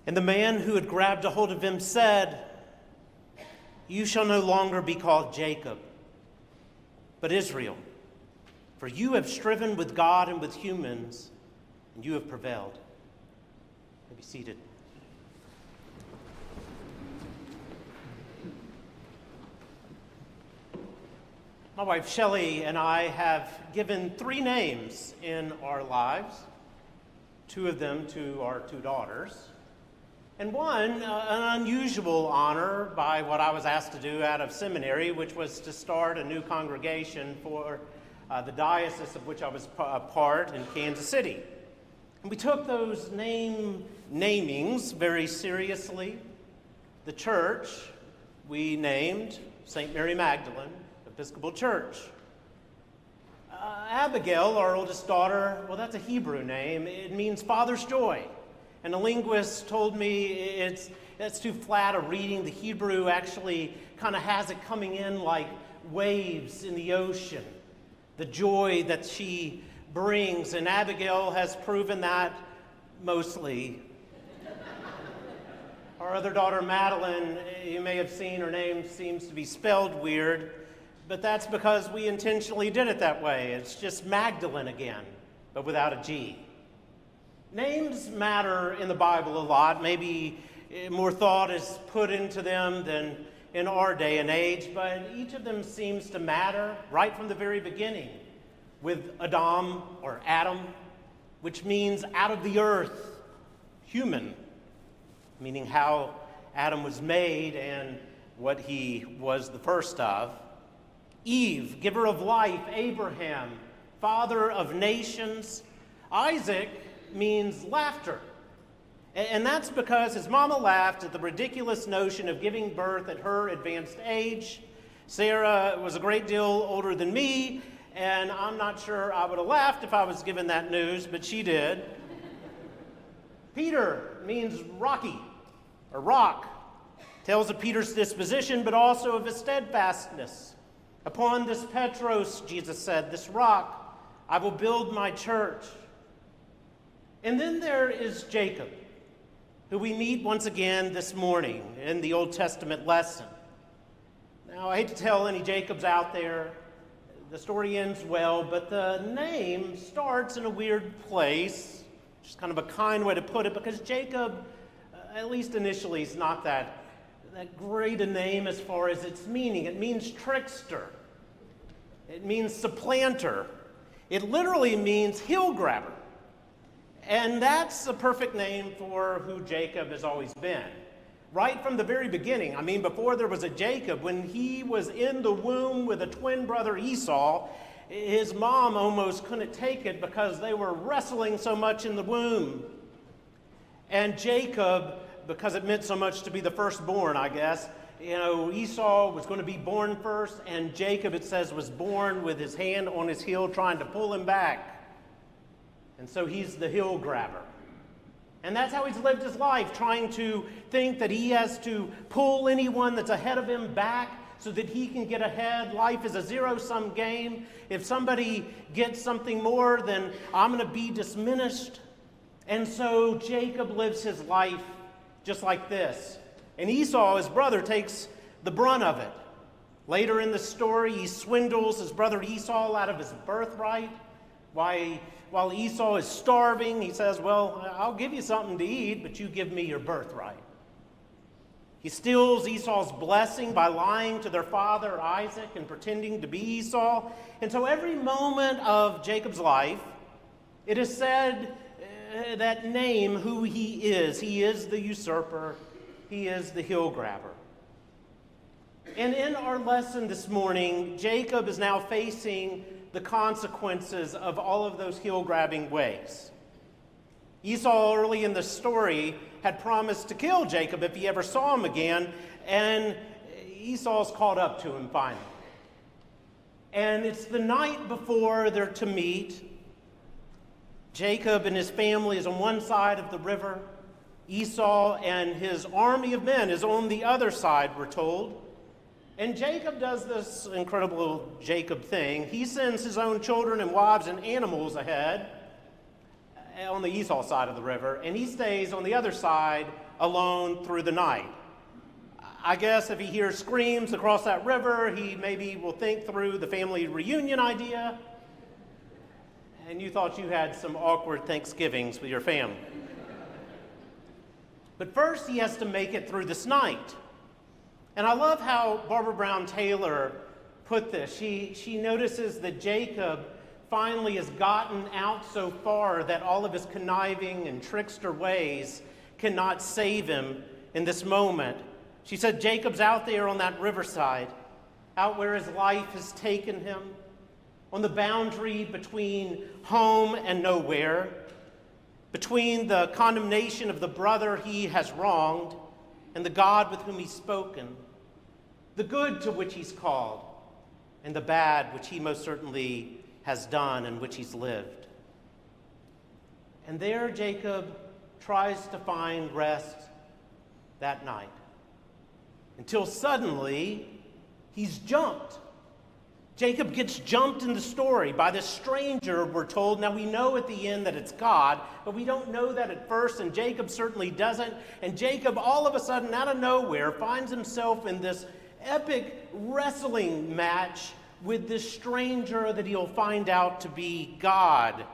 And the man who had grabbed a hold of him said, "You shall no longer be called Jacob, but Israel, for you have striven with God and with humans, and you have prevailed." You may be seated. My wife Shelley and I have given 3 names in our lives, 2 of them to our 2 daughters, and one, an unusual honor by what I was asked to do out of seminary, which was to start a new congregation for the diocese of which I was a part in Kansas City. And we took those namings very seriously. The church we named St. Mary Magdalene Episcopal Church. Abigail, our oldest daughter, well, that's a Hebrew name. It means Father's Joy. And a linguist told me that's too flat a reading. The Hebrew actually kind of has it coming in like waves in the ocean, the joy that she brings. And Abigail has proven that mostly. Our other daughter, Madeline, you may have seen her name seems to be spelled weird, but that's because we intentionally did it that way. It's just Magdalene again, but without a G. Names matter in the Bible a lot. Maybe more thought is put into them than in our day and age, but each of them seems to matter right from the very beginning with Adam or Adam, which means out of the earth, human, meaning how Adam was made and what he was the first of. Eve, giver of life. Abraham, father of nations. Isaac means laughter. And that's because his mama laughed at the ridiculous notion of giving birth at her advanced age. Sarah was a great deal older than me, and I'm not sure I would have laughed if I was given that news, but she did. Peter means rocky, or rock. Tells of Peter's disposition, but also of his steadfastness. Upon this Petros, Jesus said, this rock, I will build my church. And then there is Jacob, who we meet once again this morning in the Old Testament lesson. Now, I hate to tell any Jacobs out there, the story ends well, but the name starts in a weird place, which is kind of a kind way to put it, because Jacob, at least initially, is not that great a name as far as its meaning. It means trickster. It means supplanter. It literally means heel grabber. And that's a perfect name for who Jacob has always been. Right from the very beginning, I mean, before there was a Jacob, when he was in the womb with a twin brother Esau, his mom almost couldn't take it because they were wrestling so much in the womb. And Jacob, because it meant so much to be the firstborn, I guess, Esau was going to be born first, and Jacob, it says, was born with his hand on his heel trying to pull him back. And so he's the heel grabber. And that's how he's lived his life, trying to think that he has to pull anyone that's ahead of him back so that he can get ahead. Life is a zero-sum game. If somebody gets something more, then I'm going to be diminished. And so Jacob lives his life just like this. And Esau, his brother, takes the brunt of it. Later in the story, he swindles his brother Esau out of his birthright. While Esau is starving, he says, well, I'll give you something to eat, but you give me your birthright. He steals Esau's blessing by lying to their father Isaac and pretending to be Esau. And so every moment of Jacob's life, it is said that name who he is. He is the usurper. He is the heel grabber. And in our lesson this morning, Jacob is now facing the consequences of all of those heel-grabbing ways. Esau, early in the story, had promised to kill Jacob if he ever saw him again, and Esau's caught up to him finally. And it's the night before they're to meet. Jacob and his family is on one side of the river. Esau and his army of men is on the other side, we're told. And Jacob does this incredible Jacob thing. He sends his own children and wives and animals ahead. on the Esau side of the river, and he stays on the other side alone through the night. I guess if he hears screams across that river, he maybe will think through the family reunion idea, and you thought you had some awkward Thanksgivings with your family. But first, he has to make it through this night. And I love how Barbara Brown Taylor put this. She notices that Jacob finally has gotten out so far that all of his conniving and trickster ways cannot save him in this moment. She said Jacob's out there on that riverside, out where his life has taken him, on the boundary between home and nowhere, between the condemnation of the brother he has wronged and the God with whom he's spoken, the good to which he's called, and the bad which he most certainly has done and which he's lived. And there Jacob tries to find rest that night, until suddenly he's jumped. Jacob gets jumped in the story by this stranger, we're told. Now we know at the end that it's God, but we don't know that at first, and Jacob certainly doesn't. And Jacob, all of a sudden, out of nowhere, finds himself in this epic wrestling match with this stranger that he'll find out to be God.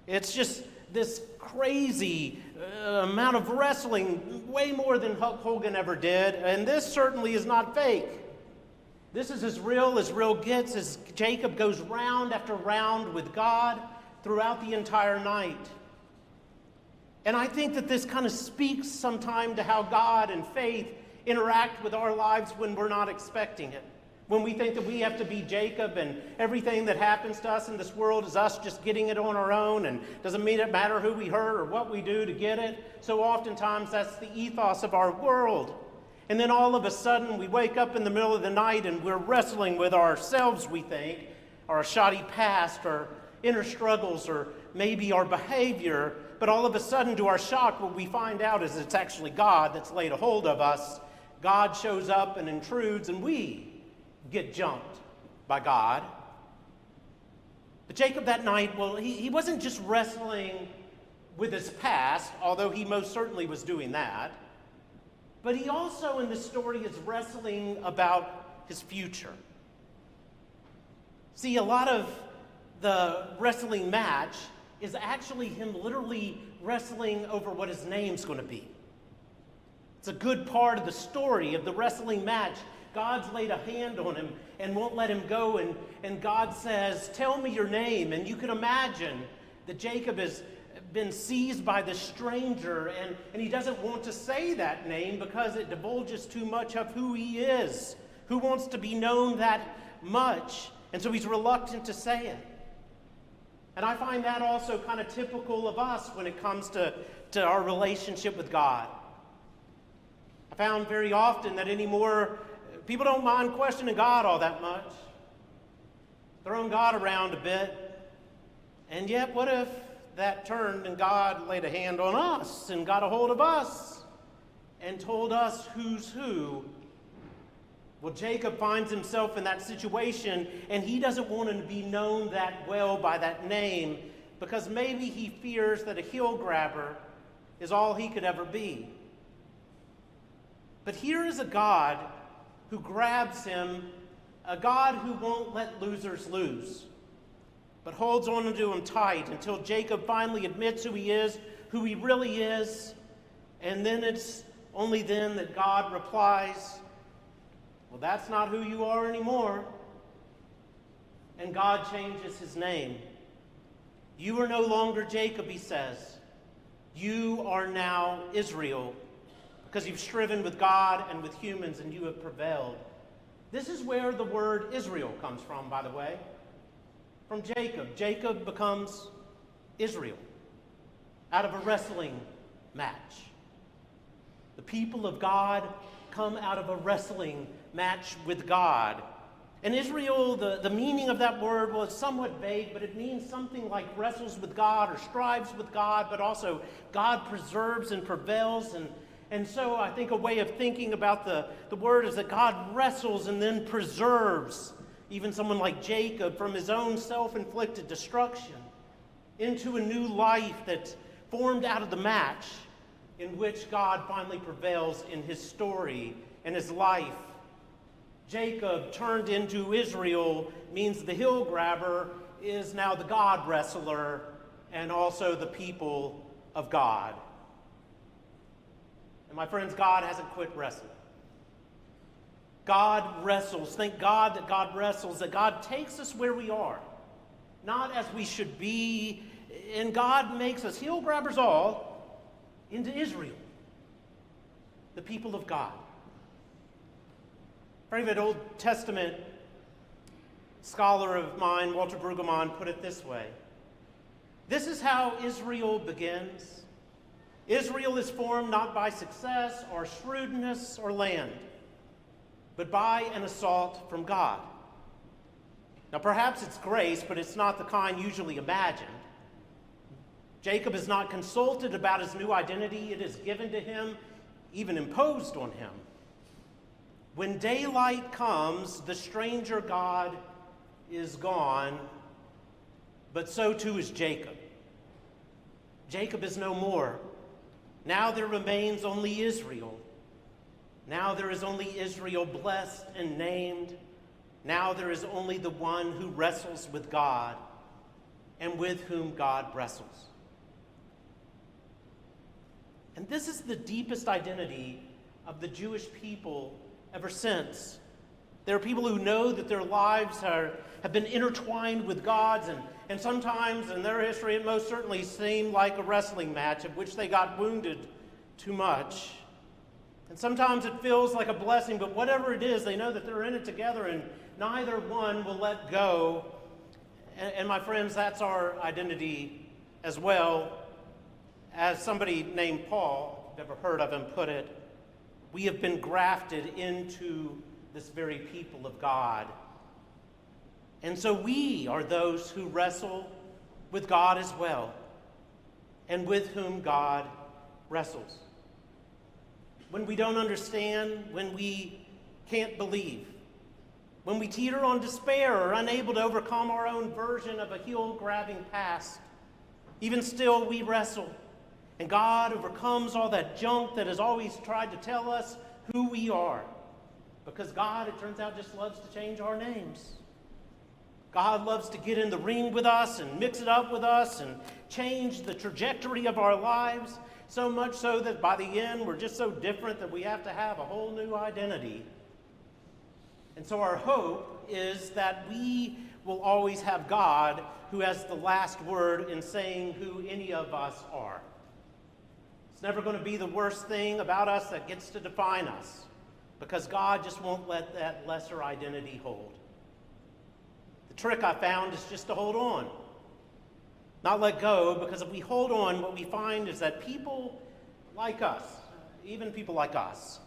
It's just this crazy amount of wrestling, way more than Hulk Hogan ever did, and this certainly is not fake. This is as real gets, as Jacob goes round after round with God throughout the entire night. And I think that this kind of speaks sometime to how God and faith interact with our lives when we're not expecting it. When we think that we have to be Jacob and everything that happens to us in this world is us just getting it on our own, and doesn't mean it matter who we hurt or what we do to get it. So oftentimes that's the ethos of our world. And then all of a sudden we wake up in the middle of the night and we're wrestling with ourselves, we think, our shoddy past, or inner struggles, or maybe our behavior. But all of a sudden, to our shock, what we find out is it's actually God that's laid a hold of us. God shows up and intrudes, and we get jumped by God. But Jacob that night, well, he wasn't just wrestling with his past, although he most certainly was doing that. But he also, in this story, is wrestling about his future. See, a lot of the wrestling match is actually him literally wrestling over what his name's going to be. It's a good part of the story of the wrestling match. God's laid a hand on him and won't let him go, and God says, "Tell me your name." And you can imagine that Jacob has been seized by the stranger, and he doesn't want to say that name because it divulges too much of who he is. Who wants to be known that much? And so he's reluctant to say it. And I find that also kind of typical of us when it comes to our relationship with God. I found very often that anymore, people don't mind questioning God all that much. Throwing God around a bit. And yet, what if that turned and God laid a hand on us and got a hold of us and told us who's who? Well, Jacob finds himself in that situation, and he doesn't want to be known that well by that name because maybe he fears that a heel grabber is all he could ever be. But here is a God who grabs him, a God who won't let losers lose, but holds on to him tight until Jacob finally admits who he really is, and then it's only then that God replies, "Well, that's not who you are anymore." And God changes his name. "You are no longer Jacob," he says. "You are now Israel, because you've striven with God and with humans, and you have prevailed." This is where the word Israel comes from, by the way. From Jacob. Jacob becomes Israel out of a wrestling match. The people of God come out of a wrestling match with God. And Israel, the meaning of that word, well, it's somewhat vague, but it means something like wrestles with God or strives with God, but also God preserves and prevails. And so I think a way of thinking about the word is that God wrestles and then preserves even someone like Jacob from his own self-inflicted destruction. into a new life that formed out of the match in which God finally prevails in his story and his life. Jacob turned into Israel means the hill grabber is now the God wrestler and also the people of God. And my friends, God hasn't quit wrestling. God wrestles. Thank God that God wrestles, that God takes us where we are, not as we should be, and God makes us, heel grabbers all, into Israel, the people of God. A favorite Old Testament scholar of mine, Walter Brueggemann, put it this way. This is how Israel begins. Israel is formed not by success or shrewdness or land, but by an assault from God. Now perhaps it's grace, but it's not the kind usually imagined. Jacob is not consulted about his new identity. It is given to him, even imposed on him. When daylight comes, the stranger God is gone, but so too is Jacob. Jacob is no more. Now there remains only Israel. Now there is only Israel blessed and named. Now there is only the one who wrestles with God and with whom God wrestles. And this is the deepest identity of the Jewish people ever since. There are people who know that their lives have been intertwined with God's, and sometimes in their history it most certainly seemed like a wrestling match of which they got wounded too much. And sometimes it feels like a blessing, but whatever it is, they know that they're in it together and neither one will let go. And my friends, that's our identity as well. As somebody named Paul, if you've ever heard of him, put it, we have been grafted into this very people of God. And so we are those who wrestle with God as well, and with whom God wrestles. When we don't understand, when we can't believe, when we teeter on despair or unable to overcome our own version of a heel-grabbing past, even still we wrestle. And God overcomes all that junk that has always tried to tell us who we are. Because God, it turns out, just loves to change our names. God loves to get in the ring with us and mix it up with us and change the trajectory of our lives, so much so that by the end we're just so different that we have to have a whole new identity. And so our hope is that we will always have God who has the last word in saying who any of us are. It's never going to be the worst thing about us that gets to define us, because God just won't let that lesser identity hold. The trick I found is just to hold on, not let go, because if we hold on, what we find is that people like us, even people like us,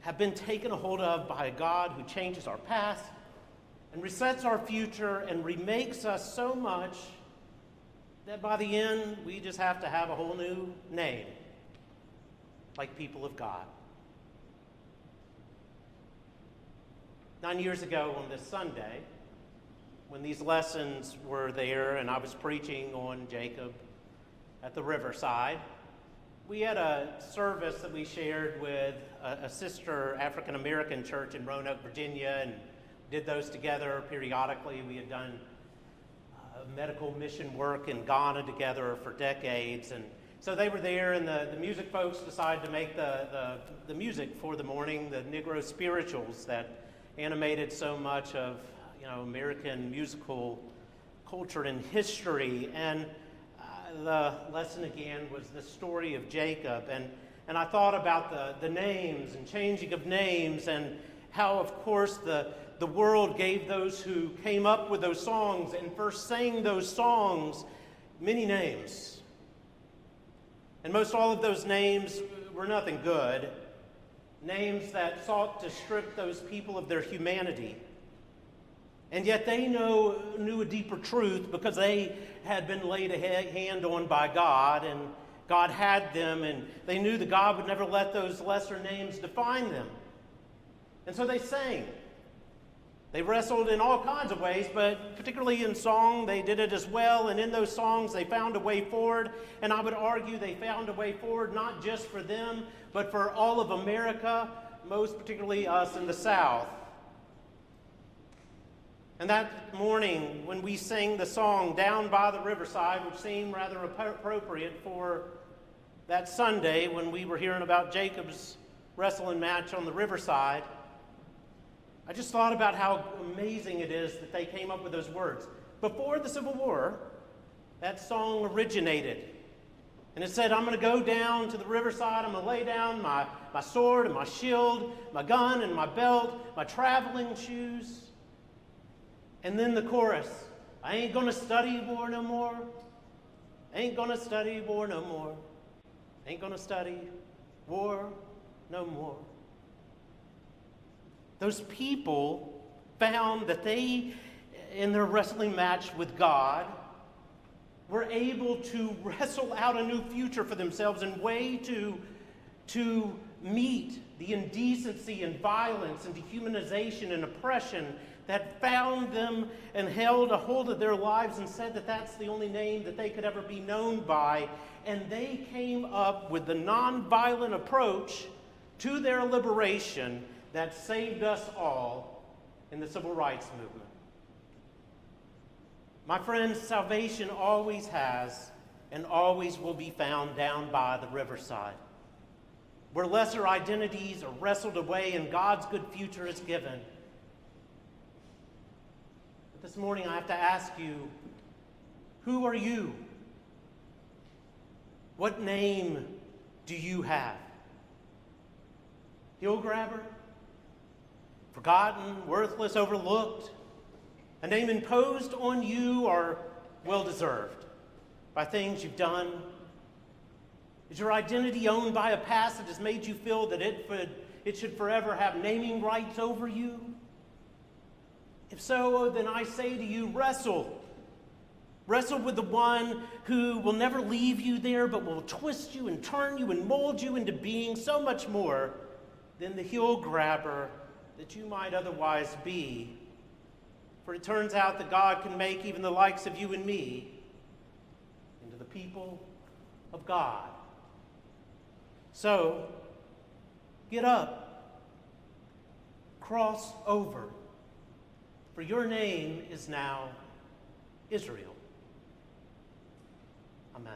have been taken a hold of by a God who changes our past and resets our future and remakes us so much that by the end, we just have to have a whole new name, like people of God. 9 years ago on this Sunday, when these lessons were there and I was preaching on Jacob at the riverside, we had a service that we shared with a sister African-American church in Roanoke, Virginia, and did those together periodically. We had done medical mission work in Ghana together for decades, and so they were there, and the music folks decided to make the music for the morning, the Negro spirituals that animated so much of American musical culture and history. And the lesson again was the story of Jacob, and I thought about the names and changing of names, and how, of course, the world gave those who came up with those songs and first sang those songs many names. And most all of those names were nothing good. Names that sought to strip those people of their humanity. And yet they knew a deeper truth, because they had been laid a hand on by God, and God had them, and they knew that God would never let those lesser names define them. And so they sang. They wrestled in all kinds of ways, but particularly in song, they did it as well. And in those songs, they found a way forward. And I would argue they found a way forward not just for them, but for all of America, most particularly us in the South. And that morning, when we sang the song Down by the Riverside, which seemed rather appropriate for that Sunday when we were hearing about Jacob's wrestling match on the riverside, I just thought about how amazing it is that they came up with those words. Before the Civil War, that song originated. And it said, I'm going to go down to the riverside, I'm going to lay down my sword and my shield, my gun and my belt, my traveling shoes. And then the chorus, I ain't going to study war no more. Ain't going to study war no more. Ain't going to study war no more. Those people found that they, in their wrestling match with God, were able to wrestle out a new future for themselves and way to meet the indecency and violence and dehumanization and oppression that found them and held a hold of their lives and said that that's the only name that they could ever be known by. And they came up with the nonviolent approach to their liberation that saved us all in the civil rights movement. My friends, salvation always has and always will be found down by the riverside, where lesser identities are wrestled away and God's good future is given. But this morning I have to ask you, who are you? What name do you have? Heel grabber? Forgotten, worthless, overlooked? A name imposed on you or well-deserved by things you've done? Is your identity owned by a past that has made you feel that it should forever have naming rights over you? If so, then I say to you, wrestle. Wrestle with the one who will never leave you there, but will twist you and turn you and mold you into being so much more than the heel grabber that you might otherwise be. For it turns out that God can make even the likes of you and me into the people of God. So, get up, cross over, for your name is now Israel. Amen.